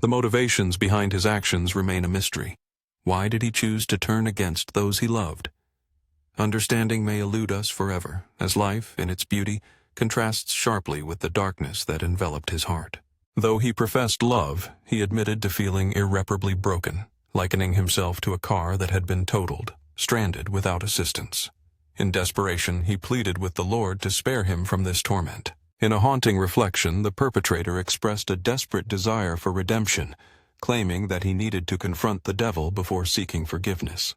The motivations behind his actions remain a mystery. Why did he choose to turn against those he loved? Understanding may elude us forever, as life, in its beauty, contrasts sharply with the darkness that enveloped his heart. Though he professed love, he admitted to feeling irreparably broken, likening himself to a car that had been totaled, stranded without assistance. In desperation, he pleaded with the Lord to spare him from this torment. In a haunting reflection, the perpetrator expressed a desperate desire for redemption, claiming that he needed to confront the devil before seeking forgiveness.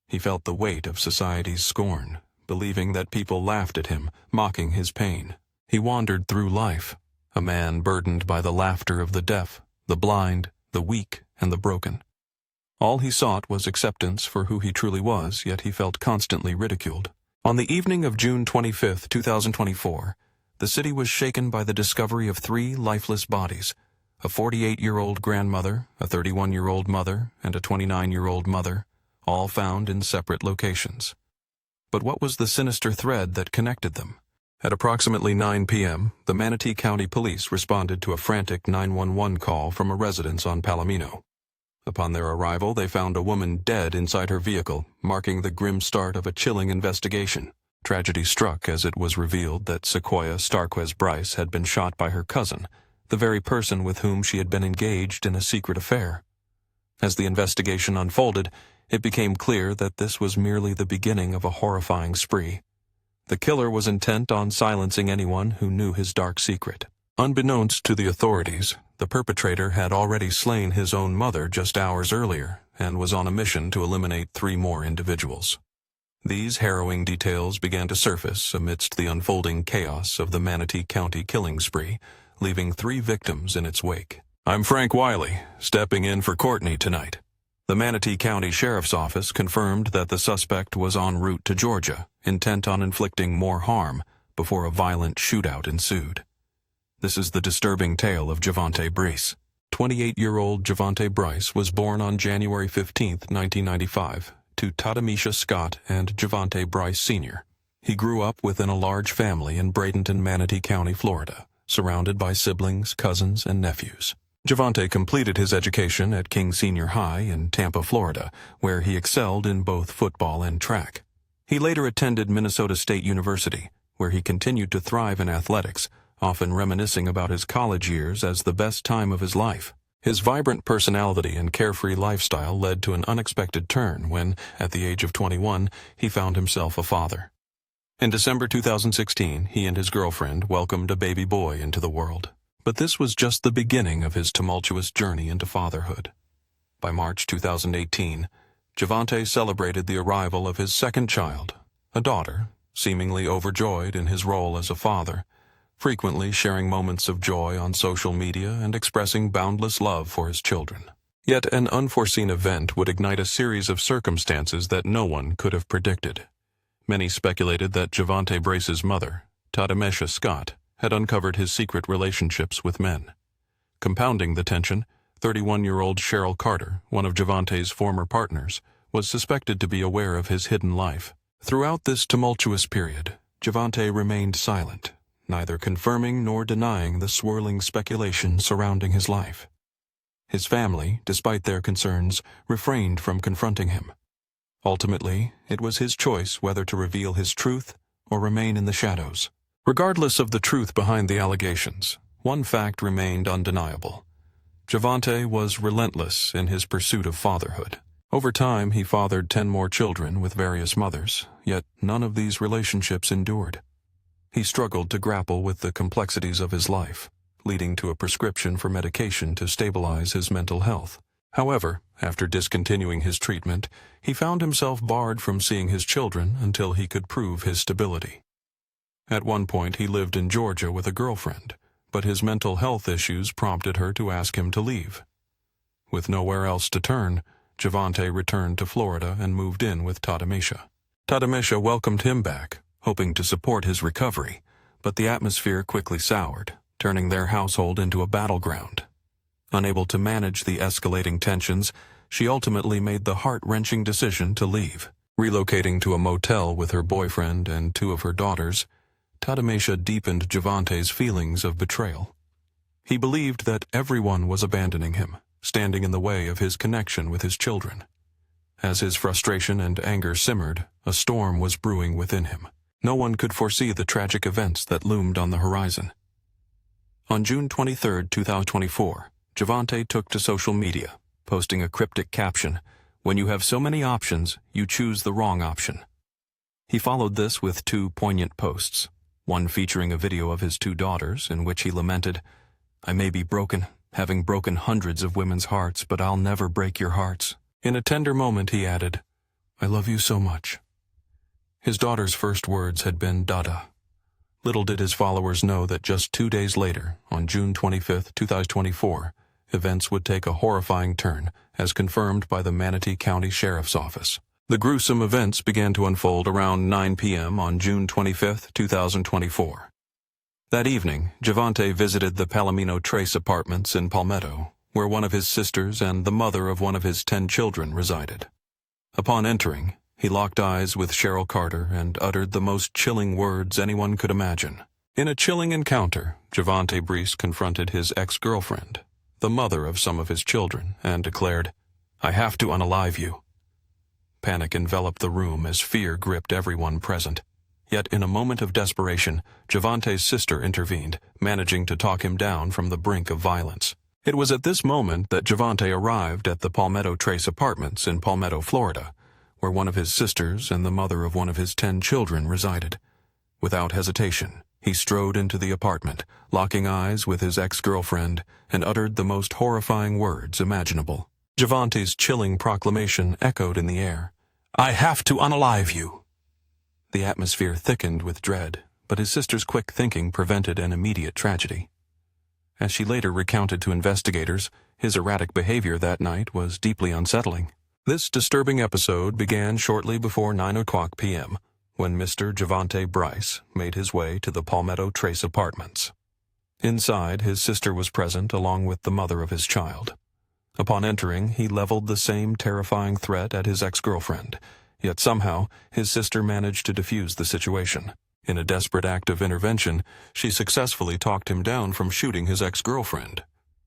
He felt the weight of society's scorn, believing that people laughed at him, mocking his pain. He wandered through life, a man burdened by the laughter of the deaf, the blind, the weak, and the broken. All he sought was acceptance for who he truly was, yet he felt constantly ridiculed. On the evening of June 25, 2024, the city was shaken by the discovery of 3 lifeless bodies: a 48-year-old grandmother, a 31-year-old mother, and a 29-year-old mother, all found in separate locations. But what was the sinister thread that connected them? At approximately 9 p.m., the Manatee County Police responded to a frantic 911 call from a residence on Palomino. Upon their arrival, they found a woman dead inside her vehicle, marking the grim start of a chilling investigation. Tragedy struck as it was revealed that Sequoia Starquez Bryce had been shot by her cousin, the very person with whom she had been engaged in a secret affair. As the investigation unfolded, it became clear that this was merely the beginning of a horrifying spree. The killer was intent on silencing anyone who knew his dark secret. Unbeknownst to the authorities, the perpetrator had already slain his own mother just hours earlier and was on a mission to eliminate 3 more individuals. These harrowing details began to surface amidst the unfolding chaos of the Manatee County killing spree, leaving 3 victims in its wake. I'm Frank Wiley, stepping in for Courtney tonight. The Manatee County Sheriff's Office confirmed that the suspect was en route to Georgia, intent on inflicting more harm, before a violent shootout ensued. This is the disturbing tale of Javante Bryce. 28-year-old Javante Bryce was born on January 15, 1995, to Tadamisha Scott and Javante Bryce Sr. He grew up within a large family in Bradenton, Manatee County, Florida, surrounded by siblings, cousins, and nephews. Javante completed his education at King Senior High in Tampa, Florida, where he excelled in both football and track. He later attended Minnesota State University, where he continued to thrive in athletics, often reminiscing about his college years as the best time of his life. His vibrant personality and carefree lifestyle led to an unexpected turn when, at the age of 21, he found himself a father. In December 2016, he and his girlfriend welcomed a baby boy into the world. But this was just the beginning of his tumultuous journey into fatherhood. By March 2018, Javante celebrated the arrival of his second child, a daughter, seemingly overjoyed in his role as a father, frequently sharing moments of joy on social media and expressing boundless love for his children. Yet an unforeseen event would ignite a series of circumstances that no one could have predicted. Many speculated that Javante Bryce's mother, Tadamisha Scott, had uncovered his secret relationships with men. Compounding the tension, 31-year-old Cheryl Carter, one of Javante's former partners, was suspected to be aware of his hidden life. Throughout this tumultuous period, Javante remained silent, neither confirming nor denying the swirling speculation surrounding his life. His family, despite their concerns, refrained from confronting him. Ultimately, it was his choice whether to reveal his truth or remain in the shadows. Regardless of the truth behind the allegations, one fact remained undeniable. Javante was relentless in his pursuit of fatherhood. Over time, he fathered 10 more children with various mothers, yet none of these relationships endured. He struggled to grapple with the complexities of his life, leading to a prescription for medication to stabilize his mental health. However, after discontinuing his treatment, he found himself barred from seeing his children until he could prove his stability. At one point, he lived in Georgia with a girlfriend, but his mental health issues prompted her to ask him to leave. With nowhere else to turn, Javante returned to Florida and moved in with Tadamisha. Tadamisha welcomed him back, hoping to support his recovery, but the atmosphere quickly soured, turning their household into a battleground. Unable to manage the escalating tensions, she ultimately made the heart-wrenching decision to leave. Relocating to a motel with her boyfriend and 2 of her daughters, Tadamisha deepened Javante's feelings of betrayal. He believed that everyone was abandoning him, standing in the way of his connection with his children. As his frustration and anger simmered, a storm was brewing within him. No one could foresee the tragic events that loomed on the horizon. On June 23, 2024, Javante took to social media, posting a cryptic caption, "When you have so many options, you choose the wrong option." He followed this with two poignant posts, one featuring a video of his two daughters in which he lamented, "I may be broken, having broken hundreds of women's hearts, but I'll never break your hearts." In a tender moment, he added, "I love you so much." His daughter's first words had been Dada. Little did his followers know that just 2 days later, on June 25, 2024, events would take a horrifying turn, as confirmed by the Manatee County Sheriff's Office. The gruesome events began to unfold around 9 p.m. on June 25, 2024. That evening, Javante visited the Palomino Trace Apartments in Palmetto, where one of his sisters and the mother of one of his 10 children resided. Upon entering, he locked eyes with Cheryl Carter and uttered the most chilling words anyone could imagine. In a chilling encounter, Javante Brice confronted his ex-girlfriend, the mother of some of his children, and declared, "I have to unalive you." Panic enveloped the room as fear gripped everyone present. Yet in a moment of desperation, Javante's sister intervened, managing to talk him down from the brink of violence. It was at this moment that Javante arrived at the Palmetto Trace Apartments in Palmetto, Florida, where one of his sisters and the mother of one of his 10 children resided. Without hesitation, he strode into the apartment, locking eyes with his ex-girlfriend, and uttered the most horrifying words imaginable. Javante's chilling proclamation echoed in the air. "I have to unalive you." The atmosphere thickened with dread, but his sister's quick thinking prevented an immediate tragedy. As she later recounted to investigators, his erratic behavior that night was deeply unsettling. This disturbing episode began shortly before 9 o'clock p.m., when Mr. Javante Brice made his way to the Palmetto Trace Apartments. Inside, his sister was present along with the mother of his child. Upon entering, he leveled the same terrifying threat at his ex-girlfriend, yet somehow his sister managed to defuse the situation. In a desperate act of intervention, she successfully talked him down from shooting his ex-girlfriend.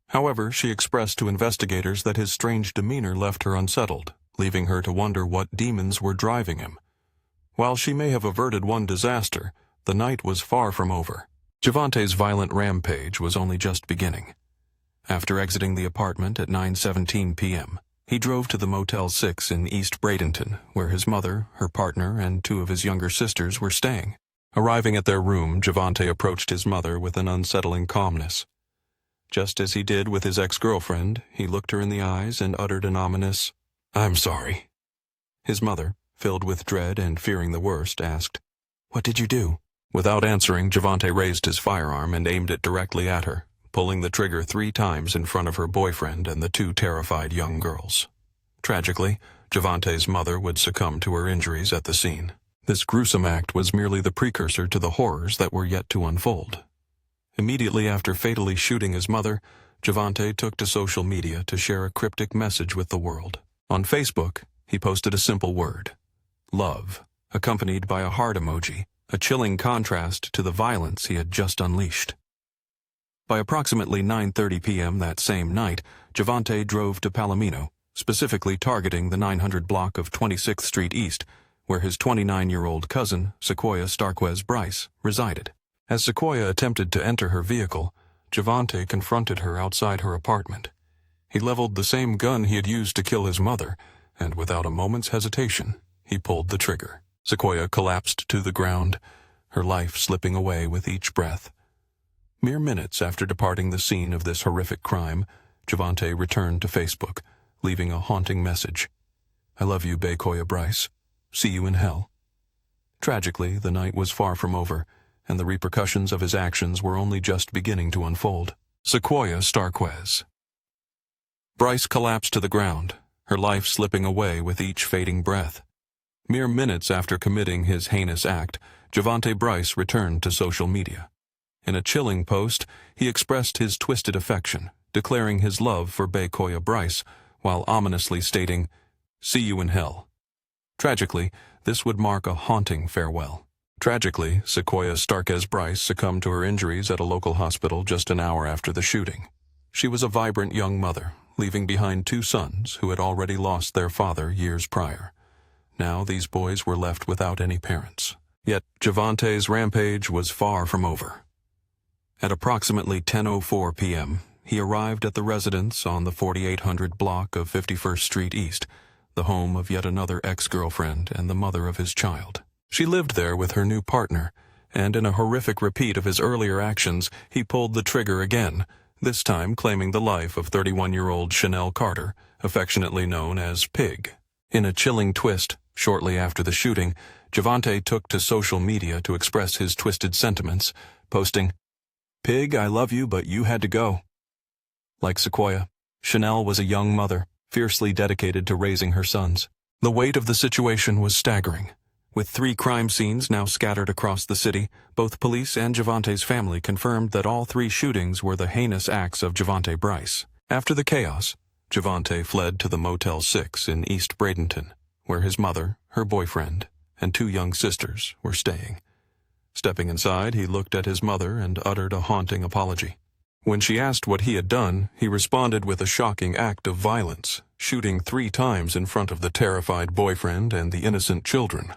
However, she expressed to investigators that his strange demeanor left her unsettled, leaving her to wonder what demons were driving him. While she may have averted one disaster, the night was far from over. Javante's violent rampage was only just beginning. After exiting the apartment at 9:17 p.m., he drove to the Motel 6 in East Bradenton, where his mother, her partner, and 2 of his younger sisters were staying. Arriving at their room, Javante approached his mother with an unsettling calmness. Just as he did with his ex-girlfriend, he looked her in the eyes and uttered an ominous, "I'm sorry." His mother, filled with dread and fearing the worst, asked, "What did you do?" Without answering, Javante raised his firearm and aimed it directly at her, pulling the trigger 3 times in front of her boyfriend and the 2 terrified young girls. Tragically, Javante's mother would succumb to her injuries at the scene. This gruesome act was merely the precursor to the horrors that were yet to unfold. Immediately after fatally shooting his mother, Javante took to social media to share a cryptic message with the world. On Facebook, he posted a simple word, "Love," accompanied by a heart emoji, a chilling contrast to the violence he had just unleashed. By approximately 9:30 p.m. that same night, Javante drove to Palomino, specifically targeting the 900 block of 26th Street East, where his 29-year-old cousin, Sequoia Starquez Brice, resided. As Sequoia attempted to enter her vehicle, Javante confronted her outside her apartment. He leveled the same gun he had used to kill his mother, and without a moment's hesitation, he pulled the trigger. Sequoia collapsed to the ground, her life slipping away with each breath. Mere minutes after departing the scene of this horrific crime, Javante returned to Facebook, leaving a haunting message. "I love you, Sequoia Brice. See you in hell." Tragically, the night was far from over, and the repercussions of his actions were only just beginning to unfold. Sequoia Starquez. Brice collapsed to the ground, her life slipping away with each fading breath. Mere minutes after committing his heinous act, Javante Brice returned to social media. In a chilling post, he expressed his twisted affection, declaring his love for Sequoia Brice, while ominously stating, "See you in hell." Tragically, this would mark a haunting farewell. Tragically, Sequoia Starquez Brice succumbed to her injuries at a local hospital just an hour after the shooting. She was a vibrant young mother, leaving behind 2 sons who had already lost their father years prior. Now these boys were left without any parents. Yet Javante's rampage was far from over. At approximately 10:04 p.m., he arrived at the residence on the 4800 block of 51st Street East, the home of yet another ex-girlfriend and the mother of his child. She lived there with her new partner, and in a horrific repeat of his earlier actions, he pulled the trigger again, this time claiming the life of 31-year-old Chanel Carter, affectionately known as Pig. In a chilling twist, shortly after the shooting, Javante took to social media to express his twisted sentiments, posting, "Pig, I love you, but you had to go." Like Sequoia, Chanel was a young mother, fiercely dedicated to raising her sons. The weight of the situation was staggering. With 3 crime scenes now scattered across the city, both police and Javante's family confirmed that all 3 shootings were the heinous acts of Javante Bryce. After the chaos, Javante fled to the Motel 6 in East Bradenton, where his mother, her boyfriend, and 2 young sisters were staying. Stepping inside, he looked at his mother and uttered a haunting apology. When she asked what he had done, he responded with a shocking act of violence, shooting 3 times in front of the terrified boyfriend and the innocent children.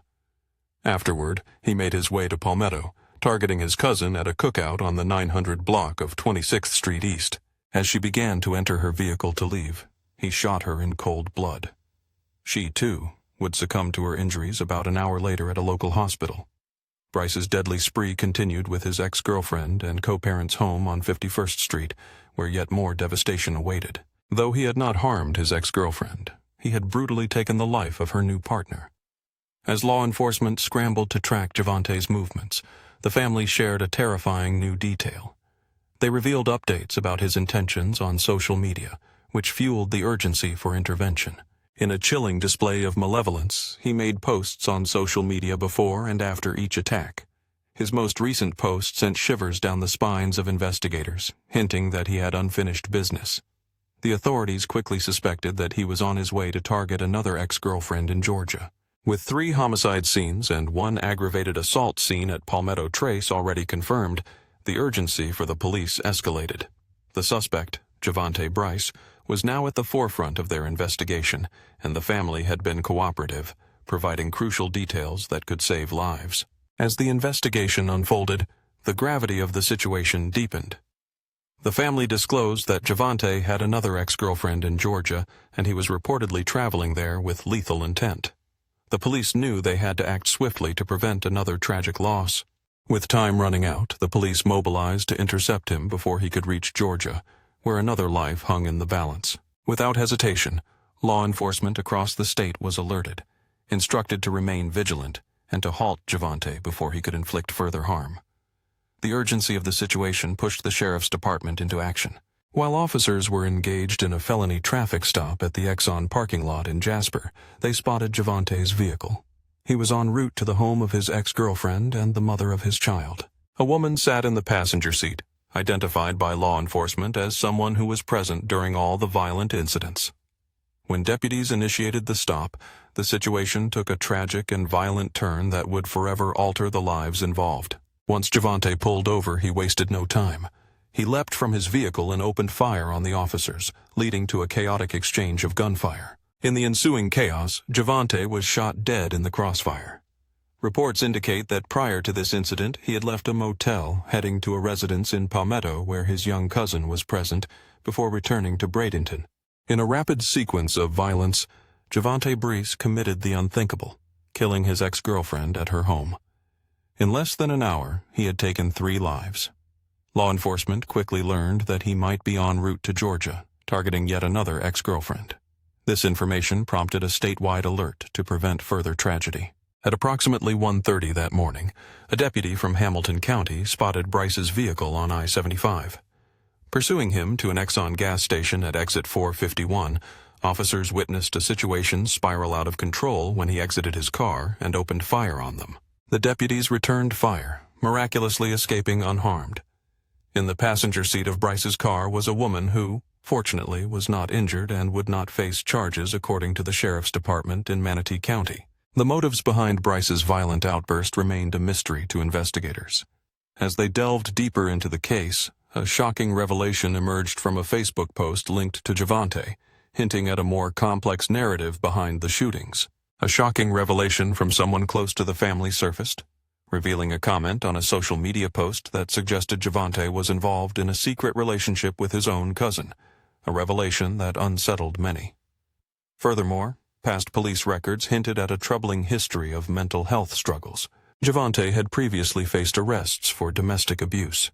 Afterward, he made his way to Palmetto, targeting his cousin at a cookout on the 900 block of 26th Street East. As she began to enter her vehicle to leave, he shot her in cold blood. She, too, would succumb to her injuries about an hour later at a local hospital. Bryce's deadly spree continued with his ex-girlfriend and co-parents' home on 51st Street, where yet more devastation awaited. Though he had not harmed his ex-girlfriend, he had brutally taken the life of her new partner. As law enforcement scrambled to track Javante's movements, the family shared a terrifying new detail. They revealed updates about his intentions on social media, which fueled the urgency for intervention. In a chilling display of malevolence, he made posts on social media before and after each attack. His most recent post sent shivers down the spines of investigators, hinting that he had unfinished business. The authorities quickly suspected that he was on his way to target another ex-girlfriend in Georgia. With 3 homicide scenes and 1 aggravated assault scene at Palmetto Trace already confirmed, the urgency for the police escalated. The suspect, Javante Bryce, was now at the forefront of their investigation, and the family had been cooperative, providing crucial details that could save lives. As the investigation unfolded, the gravity of the situation deepened. The family disclosed that Javante had another ex-girlfriend in Georgia, and he was reportedly traveling there with lethal intent. The police knew they had to act swiftly to prevent another tragic loss. With time running out, the police mobilized to intercept him before he could reach Georgia, where another life hung in the balance. Without hesitation, law enforcement across the state was alerted, instructed to remain vigilant and to halt Javante before he could inflict further harm. The urgency of the situation pushed the sheriff's department into action. While officers were engaged in a felony traffic stop at the Exxon parking lot in Jasper, they spotted Javante's vehicle. He was en route to the home of his ex-girlfriend and the mother of his child. A woman sat in the passenger seat, identified by law enforcement as someone who was present during all the violent incidents. When deputies initiated the stop, the situation took a tragic and violent turn that would forever alter the lives involved. Once Javante pulled over, he wasted no time. He leapt from his vehicle and opened fire on the officers, leading to a chaotic exchange of gunfire. In the ensuing chaos, Javante was shot dead in the crossfire. Reports indicate that prior to this incident, he had left a motel heading to a residence in Palmetto where his young cousin was present before returning to Bradenton. In a rapid sequence of violence, Javante Bryce committed the unthinkable, killing his ex-girlfriend at her home. In less than an hour, he had taken 3 lives. Law enforcement quickly learned that he might be en route to Georgia, targeting yet another ex-girlfriend. This information prompted a statewide alert to prevent further tragedy. At approximately 1:30 that morning, a deputy from Hamilton County spotted Bryce's vehicle on I-75. Pursuing him to an Exxon gas station at exit 451, officers witnessed a situation spiral out of control when he exited his car and opened fire on them. The deputies returned fire, miraculously escaping unharmed. In the passenger seat of Bryce's car was a woman who, fortunately, was not injured and would not face charges according to the sheriff's department in Manatee County. The motives behind Bryce's violent outburst remained a mystery to investigators. As they delved deeper into the case, a shocking revelation emerged from a Facebook post linked to Javante, hinting at a more complex narrative behind the shootings. A shocking revelation from someone close to the family surfaced, revealing a comment on a social media post that suggested Javante was involved in a secret relationship with his own cousin, a revelation that unsettled many. Furthermore, past police records hinted at a troubling history of mental health struggles. Javante had previously faced arrests for domestic abuse.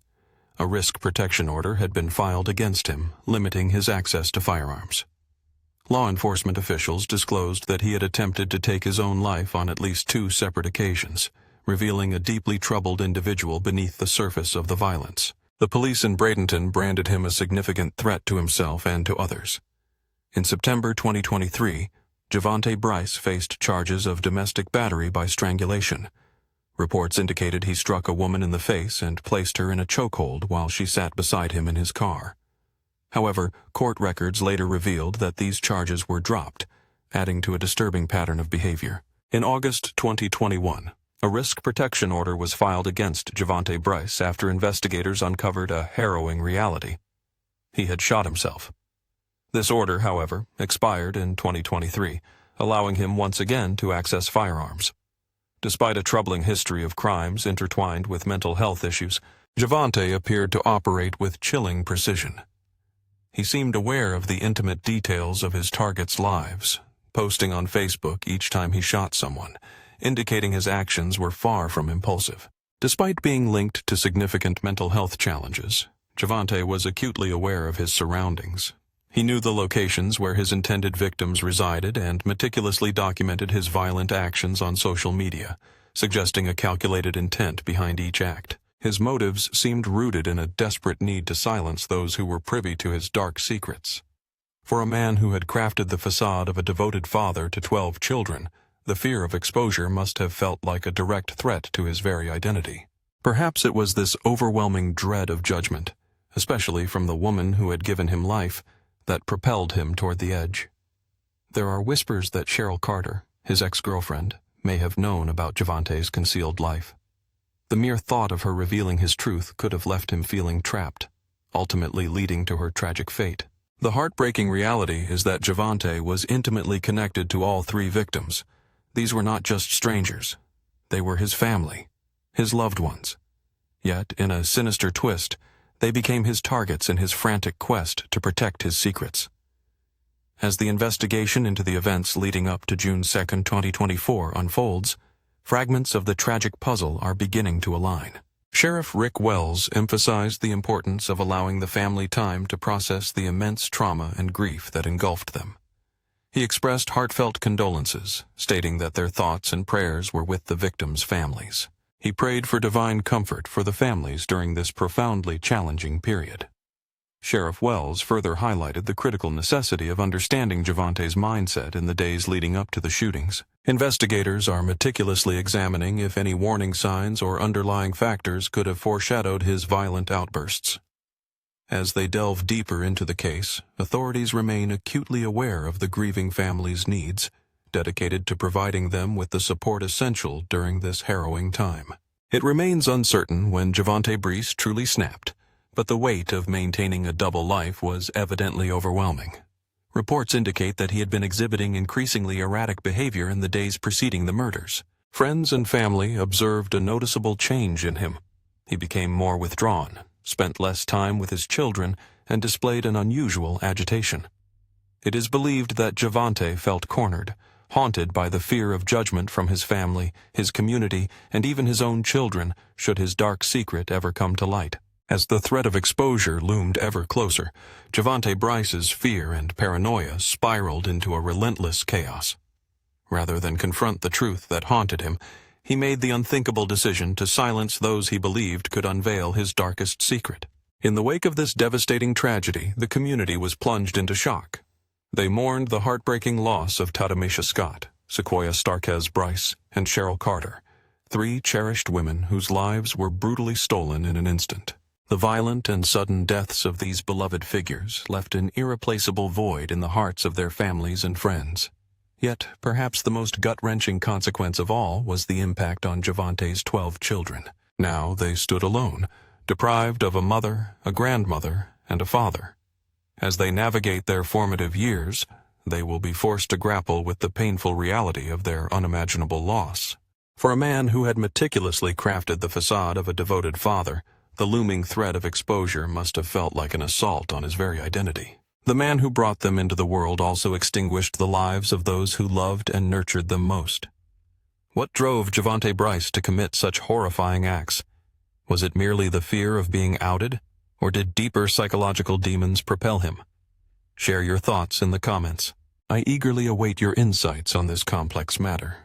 A risk protection order had been filed against him, limiting his access to firearms. Law enforcement officials disclosed that he had attempted to take his own life on at least 2 separate occasions, revealing a deeply troubled individual beneath the surface of the violence. The police in Bradenton branded him a significant threat to himself and to others. In September 2023, Javante Bryce faced charges of domestic battery by strangulation. Reports indicated he struck a woman in the face and placed her in a chokehold while she sat beside him in his car. However, court records later revealed that these charges were dropped, adding to a disturbing pattern of behavior. In August 2021, a risk protection order was filed against Javante Bryce after investigators uncovered a harrowing reality. He had shot himself. This order, however, expired in 2023, allowing him once again to access firearms. Despite a troubling history of crimes intertwined with mental health issues, Javante appeared to operate with chilling precision. He seemed aware of the intimate details of his targets' lives, posting on Facebook each time he shot someone, indicating his actions were far from impulsive. Despite being linked to significant mental health challenges, Javante was acutely aware of his surroundings. He knew the locations where his intended victims resided and meticulously documented his violent actions on social media, suggesting a calculated intent behind each act. His motives seemed rooted in a desperate need to silence those who were privy to his dark secrets. For a man who had crafted the facade of a devoted father to 12 children, the fear of exposure must have felt like a direct threat to his very identity. Perhaps it was this overwhelming dread of judgment, especially from the woman who had given him life, that propelled him toward the edge. There are whispers that Cheryl Carter, his ex-girlfriend, may have known about Javante's concealed life. The mere thought of her revealing his truth could have left him feeling trapped, ultimately leading to her tragic fate. The heartbreaking reality is that Javante was intimately connected to all 3 victims. These were not just strangers. They were his family, his loved ones. Yet, in a sinister twist, they became his targets in his frantic quest to protect his secrets. As the investigation into the events leading up to June 2, 2024 unfolds, fragments of the tragic puzzle are beginning to align. Sheriff Rick Wells emphasized the importance of allowing the family time to process the immense trauma and grief that engulfed them. He expressed heartfelt condolences, stating that their thoughts and prayers were with the victims' families. He prayed for divine comfort for the families during this profoundly challenging period. Sheriff Wells further highlighted the critical necessity of understanding Javante's mindset in the days leading up to the shootings. Investigators are meticulously examining if any warning signs or underlying factors could have foreshadowed his violent outbursts. As they delve deeper into the case, authorities remain acutely aware of the grieving family's needs, dedicated to providing them with the support essential during this harrowing time. It remains uncertain when Javante Bryce truly snapped, but the weight of maintaining a double life was evidently overwhelming. Reports indicate that he had been exhibiting increasingly erratic behavior in the days preceding the murders. Friends and family observed a noticeable change in him. He became more withdrawn, spent less time with his children, and displayed an unusual agitation. It is believed that Javante felt cornered, haunted by the fear of judgment from his family, his community, and even his own children, should his dark secret ever come to light. As the threat of exposure loomed ever closer, Javante Bryce's fear and paranoia spiraled into a relentless chaos. Rather than confront the truth that haunted him, he made the unthinkable decision to silence those he believed could unveil his darkest secret. In the wake of this devastating tragedy, the community was plunged into shock. They mourned the heartbreaking loss of Tadamisha Scott, Sequoia Starquez Bryce, and Cheryl Carter, 3 cherished women whose lives were brutally stolen in an instant. The violent and sudden deaths of these beloved figures left an irreplaceable void in the hearts of their families and friends. Yet, perhaps the most gut-wrenching consequence of all was the impact on Javante's 12 children. Now they stood alone, deprived of a mother, a grandmother, and a father. As they navigate their formative years, they will be forced to grapple with the painful reality of their unimaginable loss. For a man who had meticulously crafted the facade of a devoted father, the looming threat of exposure must have felt like an assault on his very identity. The man who brought them into the world also extinguished the lives of those who loved and nurtured them most. What drove Javante Bryce to commit such horrifying acts? Was it merely the fear of being outed, or did deeper psychological demons propel him? Share your thoughts in the comments. I eagerly await your insights on this complex matter.